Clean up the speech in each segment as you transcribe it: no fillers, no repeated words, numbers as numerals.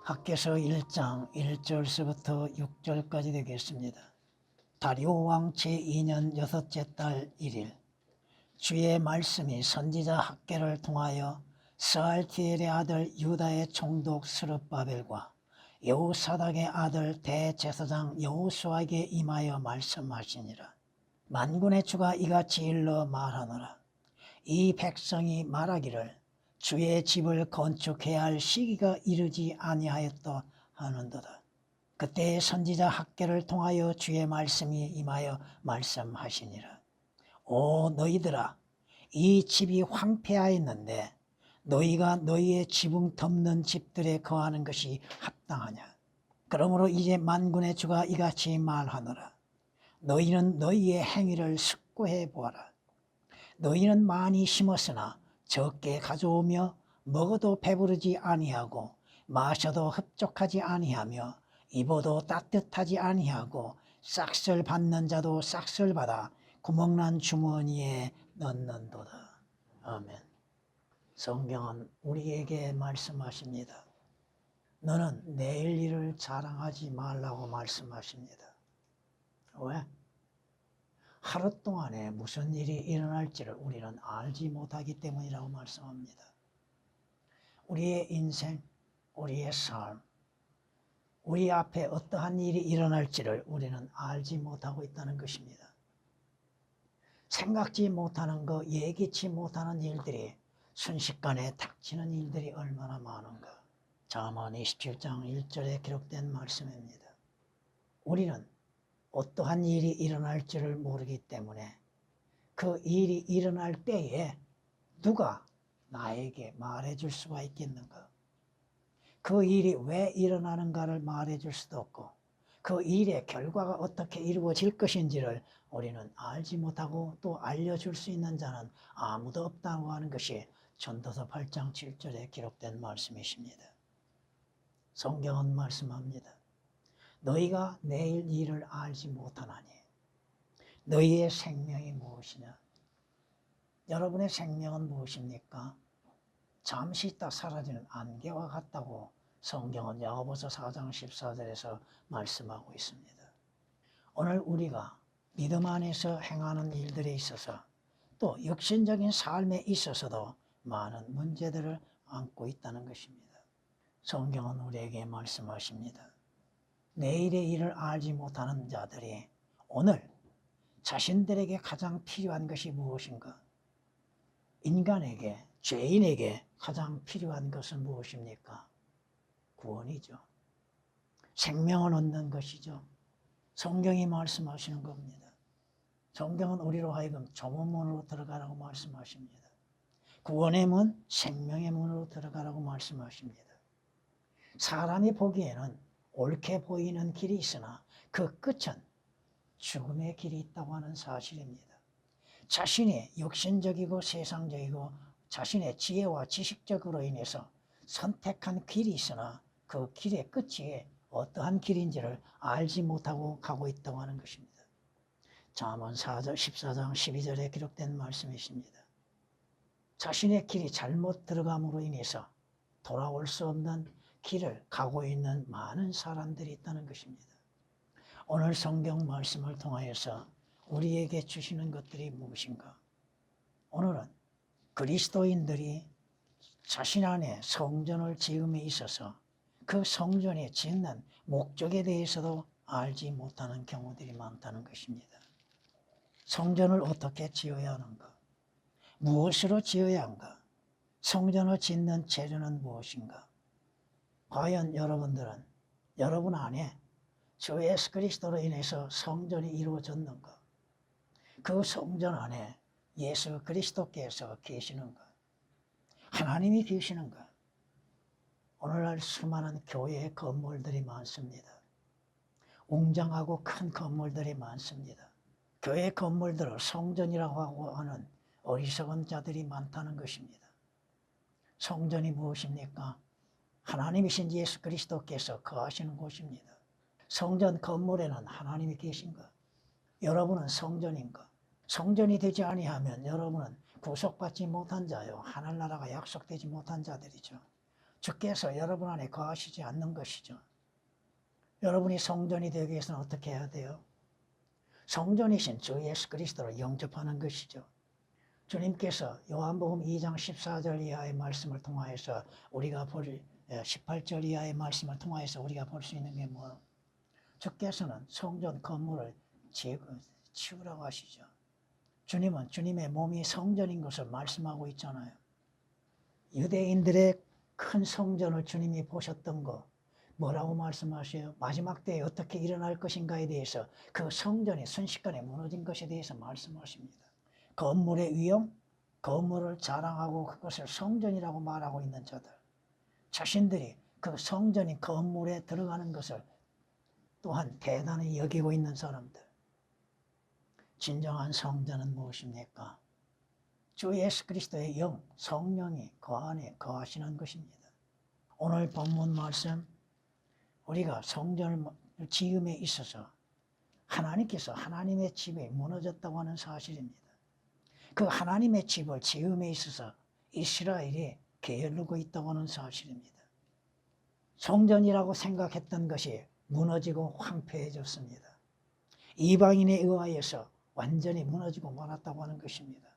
학개서 1장 1절서부터 6절까지 되겠습니다. 다리오 왕 제2년 여섯째 달 1일 주의 말씀이 선지자 학개를 통하여 스알티엘의 아들 유다의 총독 스룹바벨과 여호사닥의 아들 대제사장 여호수아에게 임하여 말씀하시니라. 만군의 주가 이같이 일러 말하노라. 이 백성이 말하기를 주의 집을 건축해야 할 시기가 이르지 아니하였다 하는도다. 그때 선지자 학개를 통하여 주의 말씀이 임하여 말씀하시니라. 오 너희들아, 이 집이 황폐하였는데 너희가 너희의 지붕 덮는 집들에 거하는 것이 합당하냐? 그러므로 이제 만군의 주가 이같이 말하노라. 너희는 너희의 행위를 숙고해 보아라. 너희는 많이 심었으나 적게 가져오며 먹어도 배부르지 아니하고 마셔도 흡족하지 아니하며 입어도 따뜻하지 아니하고 싹쓸 받는 자도 싹쓸 받아 구멍난 주머니에 넣는도다. 아멘. 성경은 우리에게 말씀하십니다. 너는 내일 일을 자랑하지 말라고 말씀하십니다. 왜? 하루 동안에 무슨 일이 일어날지를 우리는 알지 못하기 때문이라고 말씀합니다. 우리의 인생, 우리의 삶, 우리 앞에 어떠한 일이 일어날지를 우리는 알지 못하고 있다는 것입니다. 생각지 못하는 것, 예기치 못하는 일들이 순식간에 닥치는 일들이 얼마나 많은가. 잠언 27장 1절에 기록된 말씀입니다. 우리는 어떠한 일이 일어날지를 모르기 때문에 그 일이 일어날 때에 누가 나에게 말해줄 수가 있겠는가? 그 일이 왜 일어나는가를 말해줄 수도 없고 그 일의 결과가 어떻게 이루어질 것인지를 우리는 알지 못하고 또 알려줄 수 있는 자는 아무도 없다고 하는 것이 전도서 8장 7절에 기록된 말씀이십니다. 성경은 말씀합니다. 너희가 내일 일을 알지 못하나니 너희의 생명이 무엇이냐? 여러분의 생명은 무엇입니까? 잠시 있다 사라지는 안개와 같다고 성경은 야고보서 4장 14절에서 말씀하고 있습니다. 오늘 우리가 믿음 안에서 행하는 일들에 있어서 또 육신적인 삶에 있어서도 많은 문제들을 안고 있다는 것입니다. 성경은 우리에게 말씀하십니다. 내일의 일을 알지 못하는 자들이 오늘 자신들에게 가장 필요한 것이 무엇인가? 인간에게, 죄인에게 가장 필요한 것은 무엇입니까? 구원이죠. 생명을 얻는 것이죠. 성경이 말씀하시는 겁니다. 성경은 우리로 하여금 좁은 문으로 들어가라고 말씀하십니다. 구원의 문, 생명의 문으로 들어가라고 말씀하십니다. 사람이 보기에는 옳게 보이는 길이 있으나 그 끝은 죽음의 길이 있다고 하는 사실입니다. 자신이 육신적이고 세상적이고 자신의 지혜와 지식적으로 인해서 선택한 길이 있으나 그 길의 끝이 어떠한 길인지를 알지 못하고 가고 있다고 하는 것입니다. 잠언 14장 12절에 기록된 말씀이십니다. 자신의 길이 잘못 들어감으로 인해서 돌아올 수 없는 길을 가고 있는 많은 사람들이 있다는 것입니다. 오늘 성경 말씀을 통하여서 우리에게 주시는 것들이 무엇인가? 오늘은 그리스도인들이 자신 안에 성전을 지음에 있어서 그 성전이 짓는 목적에 대해서도 알지 못하는 경우들이 많다는 것입니다. 성전을 어떻게 지어야 하는가? 무엇으로 지어야 한가? 성전을 짓는 재료는 무엇인가? 과연 여러분들은 여러분 안에 주 예수 그리스도로 인해서 성전이 이루어졌는가? 그 성전 안에 예수 그리스도께서 계시는가? 하나님이 계시는가? 오늘날 수많은 교회의 건물들이 많습니다. 웅장하고 큰 건물들이 많습니다. 교회 건물들을 성전이라고 하고 하는 어리석은 자들이 많다는 것입니다. 성전이 무엇입니까? 하나님이신 예수 그리스도께서 거하시는 곳입니다. 성전 건물에는 하나님이 계신가? 여러분은 성전인가? 성전이 되지 아니하면 여러분은 구속받지 못한 자요, 하늘나라가 약속되지 못한 자들이죠. 주께서 여러분 안에 거하시지 않는 것이죠. 여러분이 성전이 되기 위해서는 어떻게 해야 돼요? 성전이신 주 예수 그리스도를 영접하는 것이죠. 주님께서 요한복음 2장 14절 이하의 말씀을 통하여서 우리가 18절 이하의 말씀을 통하여서 우리가 볼 수 있는 게 뭐? 주께서는 성전 건물을 치우라고 하시죠. 주님은 주님의 몸이 성전인 것을 말씀하고 있잖아요. 유대인들의 큰 성전을 주님이 보셨던 거 뭐라고 말씀하세요? 마지막 때에 어떻게 일어날 것인가에 대해서 그 성전이 순식간에 무너진 것에 대해서 말씀하십니다. 건물의 위엄, 건물을 자랑하고 그것을 성전이라고 말하고 있는 자들, 자신들이 그 성전인 건물에 들어가는 것을 또한 대단히 여기고 있는 사람들. 진정한 성전은 무엇입니까? 주 예수 그리스도의 영, 성령이 그 안에 거하시는 것입니다. 오늘 본문 말씀, 우리가 성전을 지음에 있어서 하나님께서 하나님의 집이 무너졌다고 하는 사실입니다. 그 하나님의 집을 지음에 있어서 이스라엘이 게으르고 있다고 하는 사실입니다. 성전이라고 생각했던 것이 무너지고 황폐해졌습니다. 이방인에 의하여서 완전히 무너지고 말았다고 하는 것입니다.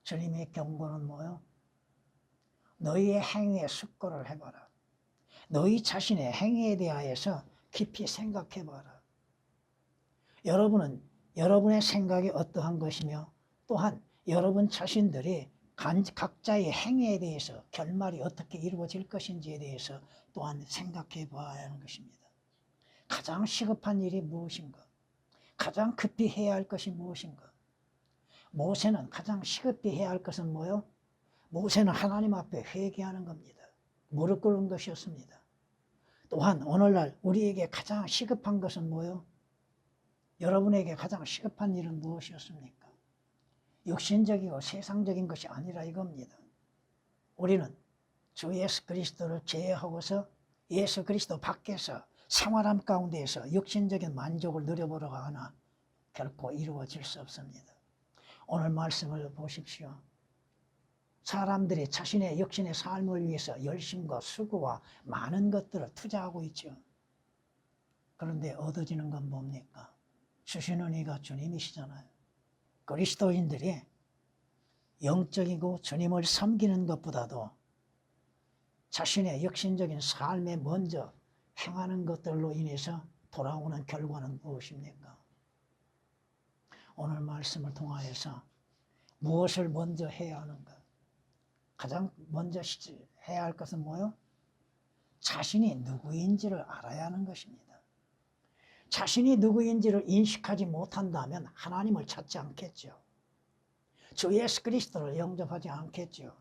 주님의 경고는 뭐요? 너희의 행위에 숙고를 해봐라. 너희 자신의 행위에 대하여서 깊이 생각해봐라. 여러분은 여러분의 생각이 어떠한 것이며 또한 여러분 자신들이 각자의 행위에 대해서 결말이 어떻게 이루어질 것인지에 대해서 또한 생각해 봐야 하는 것입니다. 가장 시급한 일이 무엇인가? 가장 급히 해야 할 것이 무엇인가? 모세는 가장 시급히 해야 할 것은 뭐요? 모세는 하나님 앞에 회개하는 겁니다. 무릎 꿇은 것이었습니다. 또한 오늘날 우리에게 가장 시급한 것은 뭐요? 여러분에게 가장 시급한 일은 무엇이었습니까? 육신적이고 세상적인 것이 아니라 이겁니다. 우리는 주 예수 그리스도를 제외하고서 예수 그리스도 밖에서 생활함 가운데에서 육신적인 만족을 누려보려고 하나 결코 이루어질 수 없습니다. 오늘 말씀을 보십시오. 사람들이 자신의 육신의 삶을 위해서 열심과 수고와 많은 것들을 투자하고 있죠. 그런데 얻어지는 건 뭡니까? 주시는 이가 주님이시잖아요. 그리스도인들이 영적이고 주님을 섬기는 것보다도 자신의 육신적인 삶에 먼저 행하는 것들로 인해서 돌아오는 결과는 무엇입니까? 오늘 말씀을 통하여서 무엇을 먼저 해야 하는가? 가장 먼저 해야 할 것은 뭐요? 자신이 누구인지를 알아야 하는 것입니다. 자신이 누구인지를 인식하지 못한다면 하나님을 찾지 않겠죠. 주 예수 그리스도를 영접하지 않겠죠.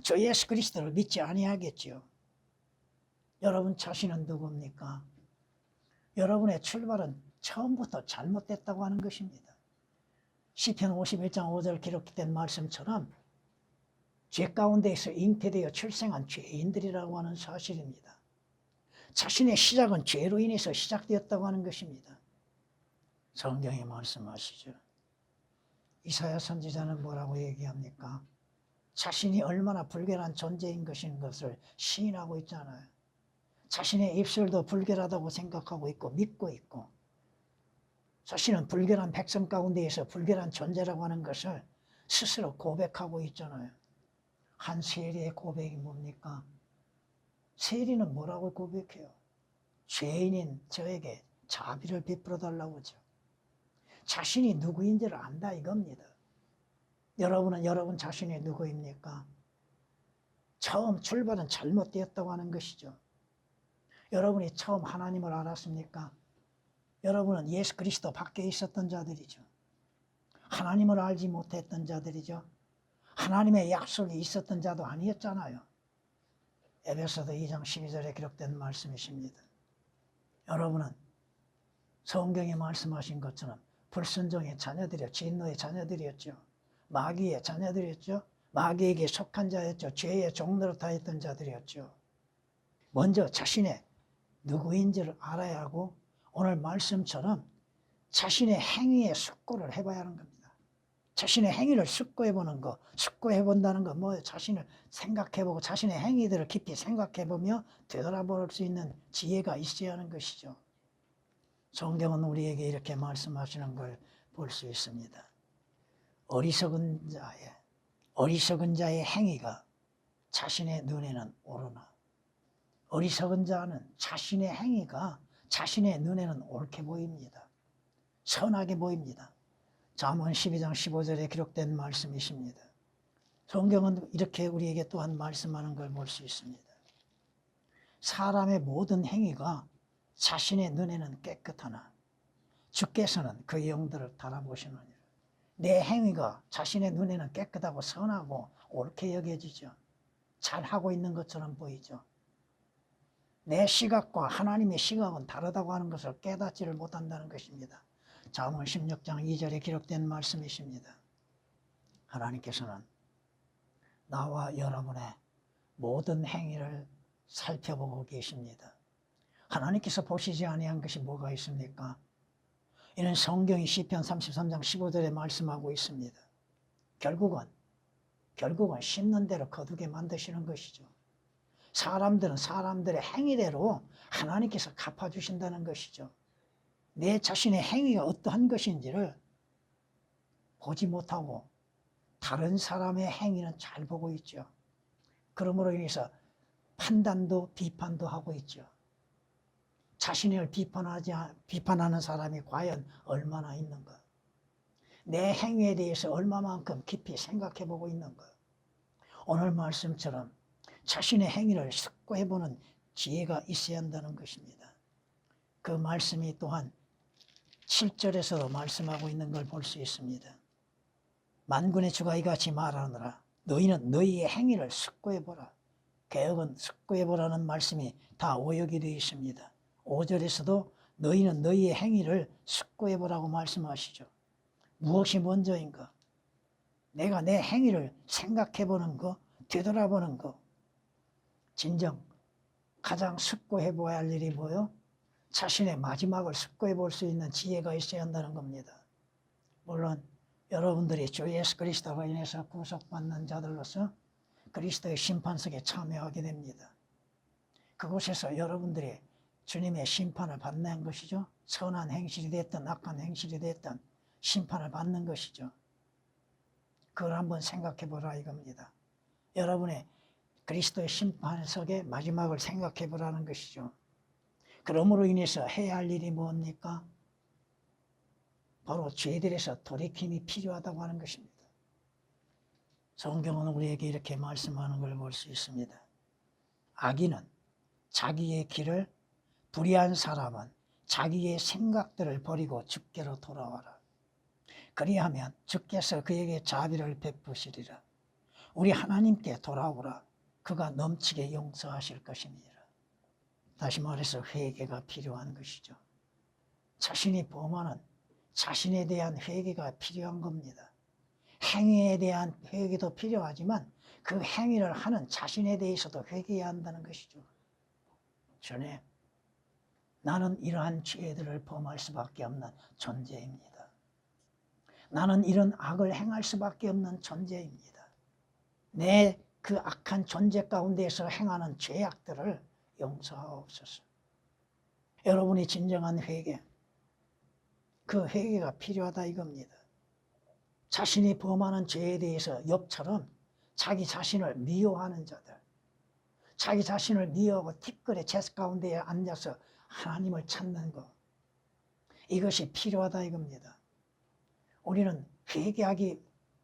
주 예수 그리스도를 믿지 아니하겠죠. 여러분 자신은 누굽니까? 여러분의 출발은 처음부터 잘못됐다고 하는 것입니다. 시편 51장 5절 기록된 말씀처럼 죄 가운데에서 잉태되어 출생한 죄인들이라고 하는 사실입니다. 자신의 시작은 죄로 인해서 시작되었다고 하는 것입니다. 성경에 말씀하시죠. 이사야 선지자는 뭐라고 얘기합니까? 자신이 얼마나 불결한 존재인 것을 시인하고 있잖아요. 자신의 입술도 불결하다고 생각하고 있고 믿고 있고 자신은 불결한 백성 가운데에서 불결한 존재라고 하는 것을 스스로 고백하고 있잖아요. 한 세리의 고백이 뭡니까? 세리는 뭐라고 고백해요? 죄인인 저에게 자비를 베풀어 달라고 하죠. 자신이 누구인지를 안다 이겁니다. 여러분은 여러분 자신이 누구입니까? 처음 출발은 잘못되었다고 하는 것이죠. 여러분이 처음 하나님을 알았습니까? 여러분은 예수 그리스도 밖에 있었던 자들이죠. 하나님을 알지 못했던 자들이죠. 하나님의 약속이 있었던 자도 아니었잖아요. 에베소서 2장 12절에 기록된 말씀이십니다. 여러분은 성경에 말씀하신 것처럼 불순종의 자녀들이었죠. 진노의 자녀들이었죠. 마귀의 자녀들이었죠. 마귀에게 속한 자였죠. 죄의 종노릇 하였던 자들이었죠. 먼저 자신의 누구인지를 알아야 하고 오늘 말씀처럼 자신의 행위에 숙고를 해봐야 하는 겁니다. 자신의 행위를 숙고해보는 거, 숙고해본다는 거, 뭐 자신을 생각해보고 자신의 행위들을 깊이 생각해보며 되돌아볼 수 있는 지혜가 있어야 하는 것이죠. 성경은 우리에게 이렇게 말씀하시는 걸 볼 수 있습니다. 어리석은 자의 행위가 자신의 눈에는 옳으나 어리석은 자는 자신의 행위가 자신의 눈에는 옳게 보입니다. 선하게 보입니다. 잠언 12장 15절에 기록된 말씀이십니다. 성경은 이렇게 우리에게 또한 말씀하는 걸 볼 수 있습니다. 사람의 모든 행위가 자신의 눈에는 깨끗하나 주께서는 그 영들을 달아보시느니라. 내 행위가 자신의 눈에는 깨끗하고 선하고 옳게 여겨지죠. 잘하고 있는 것처럼 보이죠. 내 시각과 하나님의 시각은 다르다고 하는 것을 깨닫지를 못한다는 것입니다. 잠언 16장 2절에 기록된 말씀이십니다. 하나님께서는 나와 여러분의 모든 행위를 살펴보고 계십니다. 하나님께서 보시지 아니한 것이 뭐가 있습니까? 이는 성경이 시편 33장 15절에 말씀하고 있습니다. 결국은 심는 대로 거두게 만드시는 것이죠. 사람들은 사람들의 행위대로 하나님께서 갚아주신다는 것이죠. 내 자신의 행위가 어떠한 것인지를 보지 못하고 다른 사람의 행위는 잘 보고 있죠. 그러므로 인해서 판단도 비판도 하고 있죠. 자신을 비판하는 사람이 과연 얼마나 있는가? 내 행위에 대해서 얼마만큼 깊이 생각해 보고 있는가? 오늘 말씀처럼 자신의 행위를 숙고해보는 지혜가 있어야 한다는 것입니다. 그 말씀이 또한 7절에서도 말씀하고 있는 걸 볼 수 있습니다. 만군의 주가 이같이 말하노라. 너희는 너희의 행위를 숙고해보라. 개역은 숙고해보라는 말씀이 다 오역이 되어 있습니다. 5절에서도 너희는 너희의 행위를 숙고해보라고 말씀하시죠. 무엇이 먼저인가? 내가 내 행위를 생각해보는 거, 되돌아보는 거. 진정 가장 숙고해봐야 할 일이 뭐요? 자신의 마지막을 숙고해볼 수 있는 지혜가 있어야 한다는 겁니다. 물론 여러분들이 주 예수 그리스도로 인해서 구속받는 자들로서 그리스도의 심판석에 참여하게 됩니다. 그곳에서 여러분들이 주님의 심판을 받는 것이죠. 선한 행실이 됐든 악한 행실이 됐든 심판을 받는 것이죠. 그걸 한번 생각해 보라 이겁니다. 여러분의 그리스도의 심판석의 마지막을 생각해 보라는 것이죠. 그러므로 인해서 해야 할 일이 뭡니까? 바로 죄들에서 돌이킴이 필요하다고 하는 것입니다. 성경은 우리에게 이렇게 말씀하는 걸 볼 수 있습니다. 악인은 자기의 길을, 불의한 사람은 자기의 생각들을 버리고 주께로 돌아와라. 그리하면 주께서 그에게 자비를 베푸시리라. 우리 하나님께 돌아오라. 그가 넘치게 용서하실 것입니다. 다시 말해서 회개가 필요한 것이죠. 자신이 범하는 자신에 대한 회개가 필요한 겁니다. 행위에 대한 회개도 필요하지만 그 행위를 하는 자신에 대해서도 회개해야 한다는 것이죠. 전에 나는 이러한 죄들을 범할 수밖에 없는 존재입니다. 나는 이런 악을 행할 수밖에 없는 존재입니다. 내 그 악한 존재 가운데서 행하는 죄악들을 용서하옵소서. 여러분이 진정한 회개, 그 회개가 필요하다 이겁니다. 자신이 범하는 죄에 대해서 욥처럼 자기 자신을 미워하는 자들, 자기 자신을 미워하고 티끌의 재 가운데에 앉아서 하나님을 찾는 것, 이것이 필요하다 이겁니다. 우리는 회개하기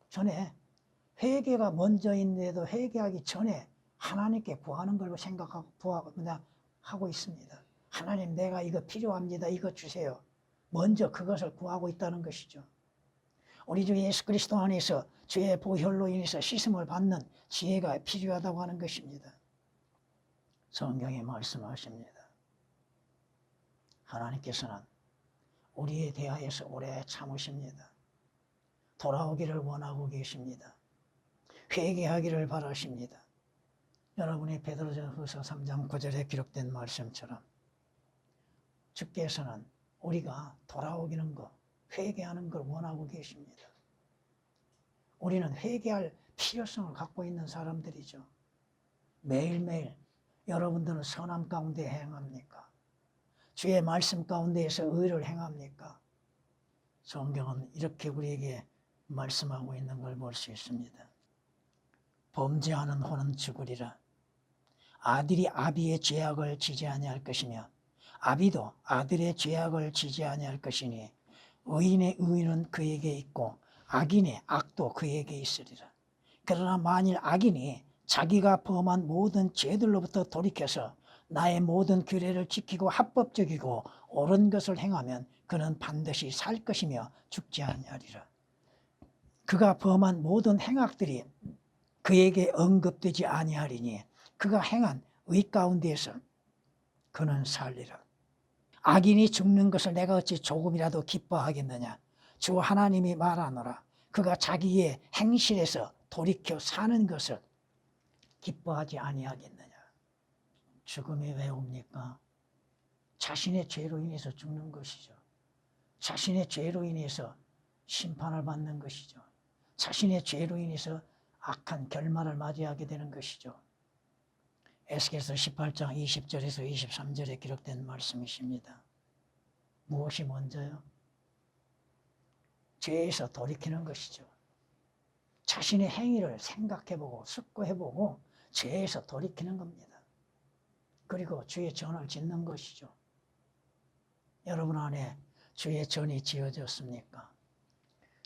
전에, 회개가 먼저인데도 회개하기 전에 하나님께 구하는 걸로 생각하고 하고 있습니다. 하나님, 내가 이거 필요합니다. 이거 주세요. 먼저 그것을 구하고 있다는 것이죠. 우리 주 예수 그리스도 안에서 죄의 보혈로 인해서 씻음을 받는 지혜가 필요하다고 하는 것입니다. 성경에 말씀하십니다. 하나님께서는 우리에 대하여서 오래 참으십니다. 돌아오기를 원하고 계십니다. 회개하기를 바라십니다. 여러분이 베드로전후서 3장 9절에 기록된 말씀처럼 주께서는 우리가 돌아오기는 것, 회개하는 걸 원하고 계십니다. 우리는 회개할 필요성을 갖고 있는 사람들이죠. 매일매일 여러분들은 선함 가운데 행합니까? 주의 말씀 가운데에서 의를 행합니까? 성경은 이렇게 우리에게 말씀하고 있는 걸 볼 수 있습니다. 범죄하는 혼은 죽으리라. 아들이 아비의 죄악을 지지 아니할 것이며 아비도 아들의 죄악을 지지 아니할 것이니 의인의 의는 그에게 있고 악인의 악도 그에게 있으리라. 그러나 만일 악인이 자기가 범한 모든 죄들로부터 돌이켜서 나의 모든 규례를 지키고 합법적이고 옳은 것을 행하면 그는 반드시 살 것이며 죽지 아니하리라. 그가 범한 모든 행악들이 그에게 언급되지 아니하리니 그가 행한 의 가운데에서 그는 살리라. 악인이 죽는 것을 내가 어찌 조금이라도 기뻐하겠느냐. 주 하나님이 말하노라. 그가 자기의 행실에서 돌이켜 사는 것을 기뻐하지 아니하겠느냐. 죽음이 왜 옵니까? 자신의 죄로 인해서 죽는 것이죠. 자신의 죄로 인해서 심판을 받는 것이죠. 자신의 죄로 인해서 악한 결말을 맞이하게 되는 것이죠. 에스겔서 18장 20절에서 23절에 기록된 말씀이십니다. 무엇이 먼저요? 죄에서 돌이키는 것이죠. 자신의 행위를 생각해보고 숙고해보고 죄에서 돌이키는 겁니다. 그리고 주의 전을 짓는 것이죠. 여러분 안에 주의 전이 지어졌습니까?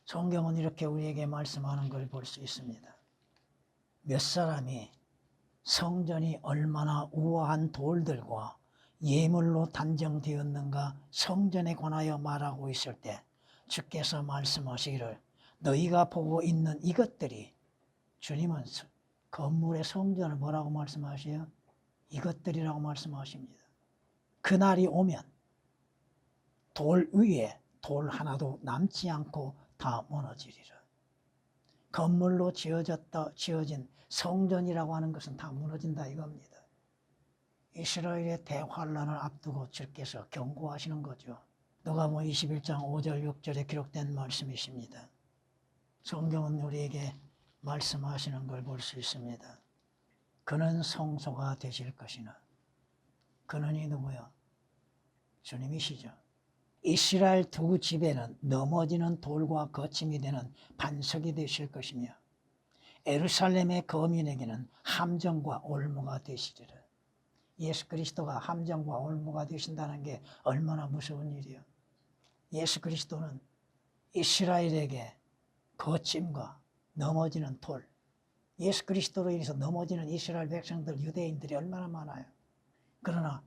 성경은 이렇게 우리에게 말씀하는 걸 볼 수 있습니다. 몇 사람이 성전이 얼마나 우아한 돌들과 예물로 단정되었는가 성전에 관하여 말하고 있을 때 주께서 말씀하시기를 너희가 보고 있는 이것들이, 주님은 건물의 성전을 뭐라고 말씀하세요? 이것들이라고 말씀하십니다. 그날이 오면 돌 위에 돌 하나도 남지 않고 다 무너지리라. 건물로 지어진 성전이라고 하는 것은 다 무너진다 이겁니다. 이스라엘의 대환란을 앞두고 주께서 경고하시는 거죠. 누가복음 21장 5절 6절에 기록된 말씀이십니다. 성경은 우리에게 말씀하시는 걸 볼 수 있습니다. 그는 성소가 되실 것이나, 그는이 누구요? 주님이시죠. 이스라엘 두 집에는 넘어지는 돌과 거침이 되는 반석이 되실 것이며 예루살렘의 거민에게는 함정과 올무가 되시리라. 예수 그리스도가 함정과 올무가 되신다는 게 얼마나 무서운 일이요. 예수 그리스도는 이스라엘에게 거침과 넘어지는 돌, 예수 그리스도로 인해서 넘어지는 이스라엘 백성들, 유대인들이 얼마나 많아요. 그러나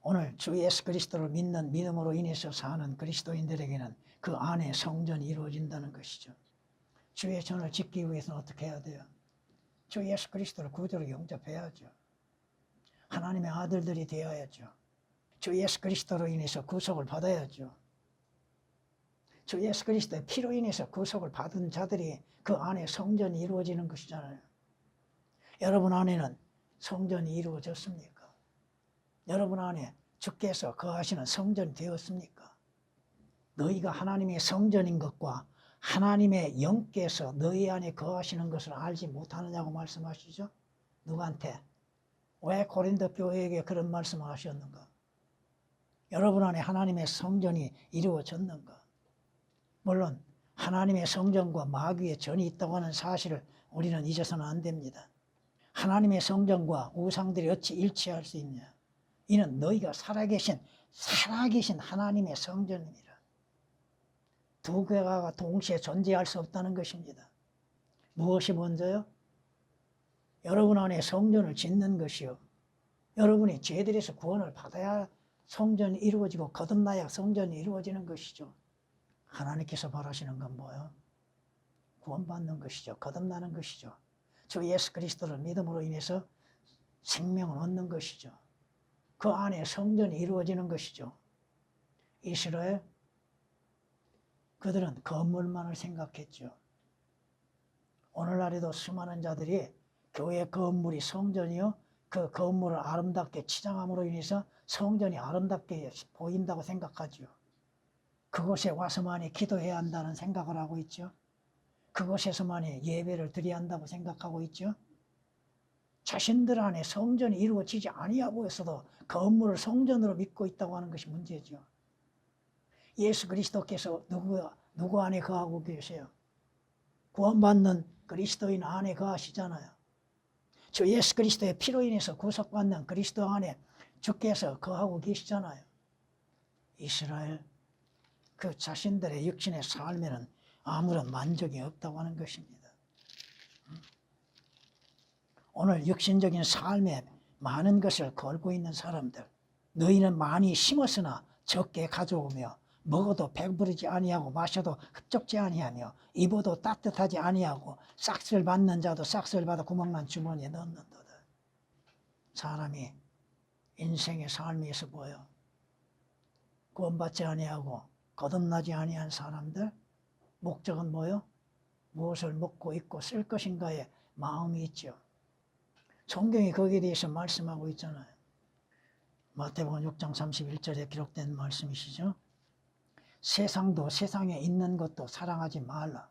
오늘 주 예수 그리스도를 믿는 믿음으로 인해서 사는 그리스도인들에게는 그 안에 성전이 이루어진다는 것이죠. 주의 전을 짓기 위해서는 어떻게 해야 돼요? 주 예수 그리스도를 구주로 영접해야죠. 하나님의 아들들이 되어야죠. 주 예수 그리스도로 인해서 구속을 받아야죠. 주 예수 그리스도의 피로 인해서 구속을 받은 자들이 그 안에 성전이 이루어지는 것이잖아요. 여러분 안에는 성전이 이루어졌습니까? 여러분 안에 주께서 거하시는 성전이 되었습니까? 너희가 하나님의 성전인 것과 하나님의 영께서 너희 안에 거하시는 것을 알지 못하느냐고 말씀하시죠? 누구한테? 왜 고린도 교회에게 그런 말씀을 하셨는가? 여러분 안에 하나님의 성전이 이루어졌는가? 물론 하나님의 성전과 마귀의 전이 있다고 하는 사실을 우리는 잊어서는 안 됩니다. 하나님의 성전과 우상들이 어찌 일치할 수 있냐? 이는 너희가 살아계신 하나님의 성전입니다. 두 개가 동시에 존재할 수 없다는 것입니다. 무엇이 먼저요? 여러분 안에 성전을 짓는 것이요. 여러분이 죄들에서 구원을 받아야 성전이 이루어지고 거듭나야 성전이 이루어지는 것이죠. 하나님께서 바라시는 건 뭐예요? 구원받는 것이죠. 거듭나는 것이죠. 주 예수 그리스도를 믿음으로 인해서 생명을 얻는 것이죠. 그 안에 성전이 이루어지는 것이죠. 이스라엘, 그들은 건물만을 생각했죠. 오늘날에도 수많은 자들이 교회 건물이 성전이요, 그 건물을 아름답게 치장함으로 인해서 성전이 아름답게 보인다고 생각하죠. 그곳에 와서만이 기도해야 한다는 생각을 하고 있죠. 그곳에서만이 예배를 드려야 한다고 생각하고 있죠. 자신들 안에 성전이 이루어지지 아니하고 있어도 그 업무를 성전으로 믿고 있다고 하는 것이 문제죠. 예수 그리스도께서 누구 안에 거하고 계세요? 구원받는 그리스도인 안에 거하시잖아요. 주 예수 그리스도의 피로 인해서 구속받는 그리스도 안에 주께서 거하고 계시잖아요. 이스라엘 그 자신들의 육신의 삶에는 아무런 만족이 없다고 하는 것입니다. 오늘 육신적인 삶에 많은 것을 걸고 있는 사람들, 너희는 많이 심었으나 적게 가져오며 먹어도 배부르지 아니하고 마셔도 흡족지 아니하며 입어도 따뜻하지 아니하고 싹스를 받는 자도 싹스를 받아 구멍난 주머니에 넣는도다. 사람이 인생의 삶에서 뭐요? 구원받지 아니하고 거듭나지 아니한 사람들 목적은 뭐요? 무엇을 먹고 입고 쓸 것인가에 마음이 있죠. 성경이 거기에 대해서 말씀하고 있잖아요. 마태복음 6장 31절에 기록된 말씀이시죠. 세상도 세상에 있는 것도 사랑하지 말라.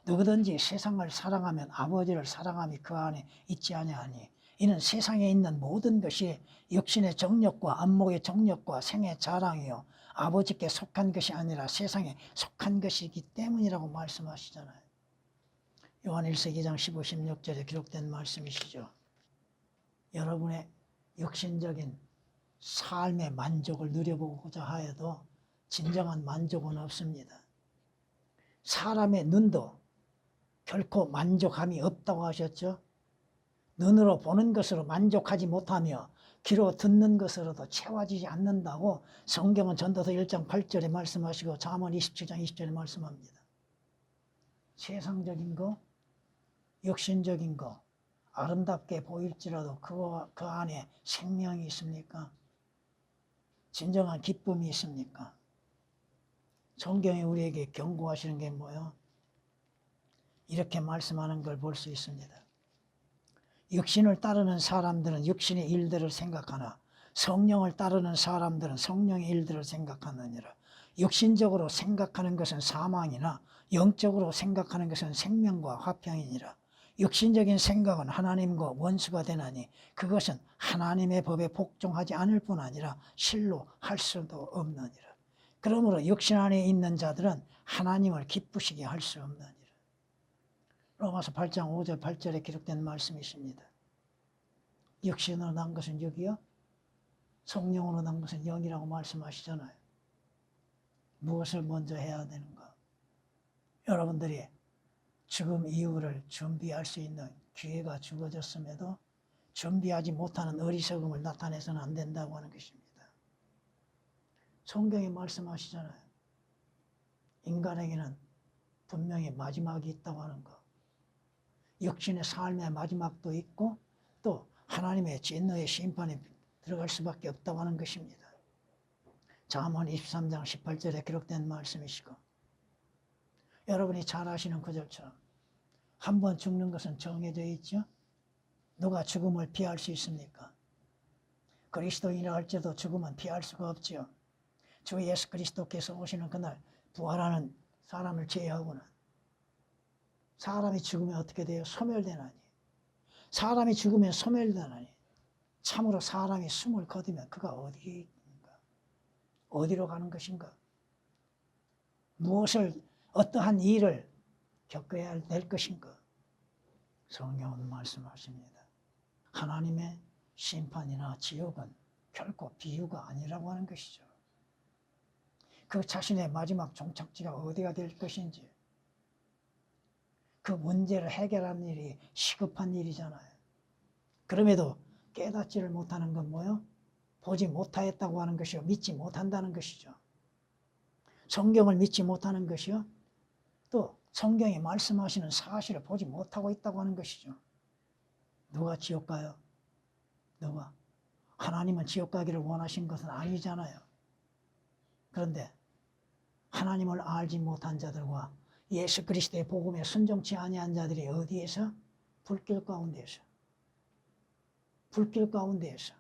누구든지 세상을 사랑하면 아버지를 사랑함이 그 안에 있지 아니하니 이는 세상에 있는 모든 것이 육신의 정욕과 안목의 정욕과 생의 자랑이요 아버지께 속한 것이 아니라 세상에 속한 것이기 때문이라고 말씀하시잖아요. 요한일서 2장 15, 16절에 기록된 말씀이시죠. 여러분의 육신적인 삶의 만족을 누려보고자 하여도 진정한 만족은 없습니다. 사람의 눈도 결코 만족함이 없다고 하셨죠. 눈으로 보는 것으로 만족하지 못하며 귀로 듣는 것으로도 채워지지 않는다고 성경은 전도서 1장 8절에 말씀하시고 잠언 27장 20절에 말씀합니다. 세상적인 거, 육신적인 거 아름답게 보일지라도 그 안에 생명이 있습니까? 진정한 기쁨이 있습니까? 성경이 우리에게 경고하시는 게 뭐예요? 이렇게 말씀하는 걸 볼 수 있습니다. 육신을 따르는 사람들은 육신의 일들을 생각하나 성령을 따르는 사람들은 성령의 일들을 생각하느니라. 육신적으로 생각하는 것은 사망이나 영적으로 생각하는 것은 생명과 화평이니라. 육신적인 생각은 하나님과 원수가 되나니 그것은 하나님의 법에 복종하지 않을 뿐 아니라 실로 할 수도 없느니라. 그러므로 육신 안에 있는 자들은 하나님을 기쁘시게 할 수 없느니라. 로마서 8장 5절 8절에 기록된 말씀이십니다. 육신으로 난 것은 육이요 성령으로 난 것은 영이라고 말씀하시잖아요. 무엇을 먼저 해야 되는가? 여러분들이 죽음 이후를 준비할 수 있는 기회가 주어졌음에도 준비하지 못하는 어리석음을 나타내서는 안 된다고 하는 것입니다. 성경이 말씀하시잖아요. 인간에게는 분명히 마지막이 있다고 하는 것. 육신의 삶의 마지막도 있고 또 하나님의 진노의 심판에 들어갈 수밖에 없다고 하는 것입니다. 잠언 23장 18절에 기록된 말씀이시고 여러분이 잘 아시는 구절처럼 한 번 죽는 것은 정해져 있죠. 누가 죽음을 피할 수 있습니까? 그리스도인이라 할지라도 죽음은 피할 수가 없지요. 주 예수 그리스도께서 오시는 그날 부활하는 사람을 제외하고는 사람이 죽으면 어떻게 돼요? 소멸되나니. 사람이 죽으면 소멸되나니. 참으로 사람이 숨을 거두면 그가 어디로 가는 것인가? 무엇을 어떠한 일을 겪어야 될 것인가? 성경은 말씀하십니다. 하나님의 심판이나 지옥은 결코 비유가 아니라고 하는 것이죠. 그 자신의 마지막 종착지가 어디가 될 것인지 그 문제를 해결하는 일이 시급한 일이잖아요. 그럼에도 깨닫지를 못하는 건 뭐예요? 보지 못하였다고 하는 것이요. 믿지 못한다는 것이죠. 성경을 믿지 못하는 것이요. 또 성경이 말씀하시는 사실을 보지 못하고 있다고 하는 것이죠. 누가 지옥 가요? 누가? 하나님은 지옥 가기를 원하신 것은 아니잖아요. 그런데 하나님을 알지 못한 자들과 예수 그리스도의 복음에 순종치 아니한 자들이 어디에서? 불길 가운데에서. 불길 가운데에서.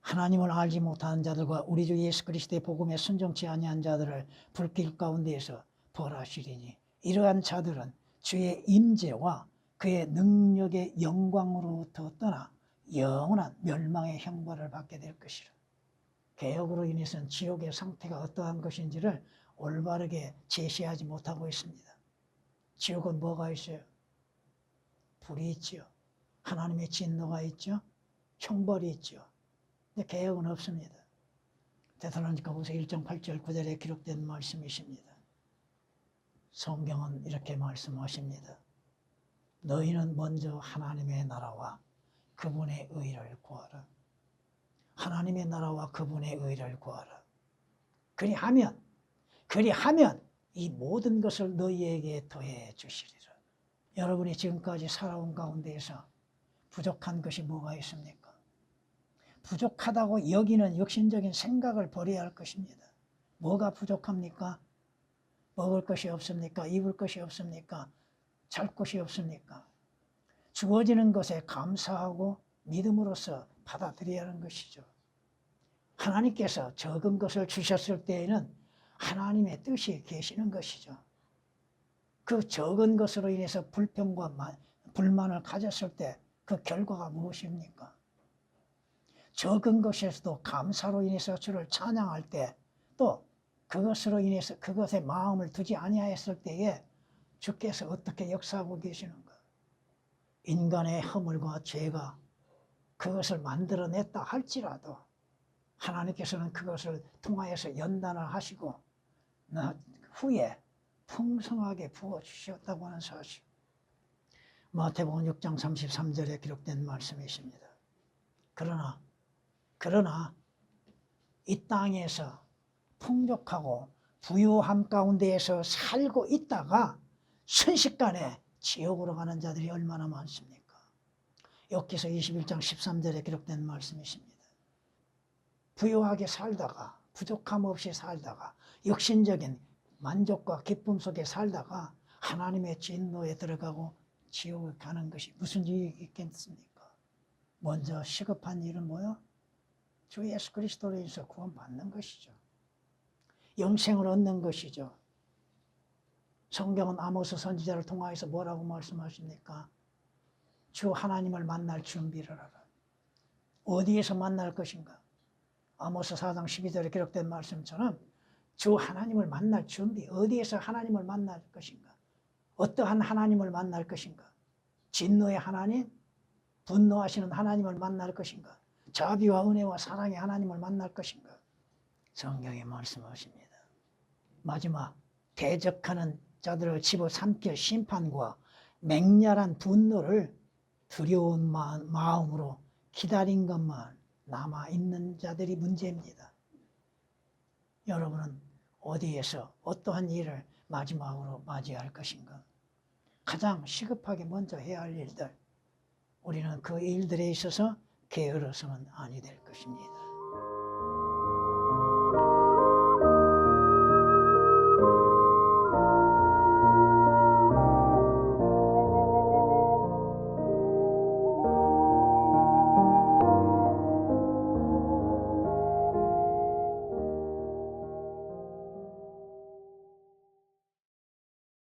하나님을 알지 못하는 자들과 우리 주 예수 그리스도의 복음에 순종치 아니한 자들을 불길 가운데에서 벌하시리니 이러한 자들은 주의 임재와 그의 능력의 영광으로부터 떠나 영원한 멸망의 형벌을 받게 될 것이라. 개혁으로 인해서는 지옥의 상태가 어떠한 것인지를 올바르게 제시하지 못하고 있습니다. 지옥은 뭐가 있어요? 불이 있죠. 하나님의 진노가 있죠. 형벌이 있죠. 근데 개혁은 없습니다. 데살로니가후서 1장 8절 9절에 기록된 말씀이십니다. 성경은 이렇게 말씀하십니다. 너희는 먼저 하나님의 나라와 그분의 의를 구하라. 하나님의 나라와 그분의 의를 구하라. 그리하면 이 모든 것을 너희에게 더해 주시리라. 여러분이 지금까지 살아온 가운데에서 부족한 것이 뭐가 있습니까? 부족하다고 여기는 육신적인 생각을 버려야 할 것입니다. 뭐가 부족합니까? 먹을 것이 없습니까? 입을 것이 없습니까? 잘 곳이 없습니까? 주어지는 것에 감사하고 믿음으로써 받아들여야 하는 것이죠. 하나님께서 적은 것을 주셨을 때에는 하나님의 뜻이 계시는 것이죠. 그 적은 것으로 인해서 불평과 불만을 가졌을 때 그 결과가 무엇입니까? 적은 것에서도 감사로 인해서 주를 찬양할 때, 또 그것으로 인해서 그것에 마음을 두지 아니하였을 때에 주께서 어떻게 역사하고 계시는가? 인간의 허물과 죄가 그것을 만들어냈다 할지라도 하나님께서는 그것을 통하여서 연단을 하시고 후에 풍성하게 부어주셨다고 하는 사실. 마태복음 6장 33절에 기록된 말씀이십니다. 그러나 이 땅에서 풍족하고 부유함 가운데에서 살고 있다가 순식간에 지옥으로 가는 자들이 얼마나 많습니까? 욥기서 21장 13절에 기록된 말씀이십니다. 부유하게 살다가 부족함 없이 살다가 육신적인 만족과 기쁨 속에 살다가 하나님의 진노에 들어가고 지옥에 가는 것이 무슨 이익이 있겠습니까? 먼저 시급한 일은 뭐요? 주 예수 그리스도로 인해서 구원받는 것이죠. 영생을 얻는 것이죠. 성경은 아모스 선지자를 통하여서 뭐라고 말씀하십니까? 주 하나님을 만날 준비를 하라. 어디에서 만날 것인가? 아모스 4장 12절에 기록된 말씀처럼 주 하나님을 만날 준비, 어디에서 하나님을 만날 것인가? 어떠한 하나님을 만날 것인가? 진노의 하나님? 분노하시는 하나님을 만날 것인가? 자비와 은혜와 사랑의 하나님을 만날 것인가? 성경이 말씀하십니다. 마지막 대적하는 자들을 집어삼킬 심판과 맹렬한 분노를 두려운 마음으로 기다린 것만 남아있는 자들이 문제입니다. 여러분은 어디에서 어떠한 일을 마지막으로 맞이할 것인가? 가장 시급하게 먼저 해야 할 일들, 우리는 그 일들에 있어서 게으러서는 아니 될 것입니다.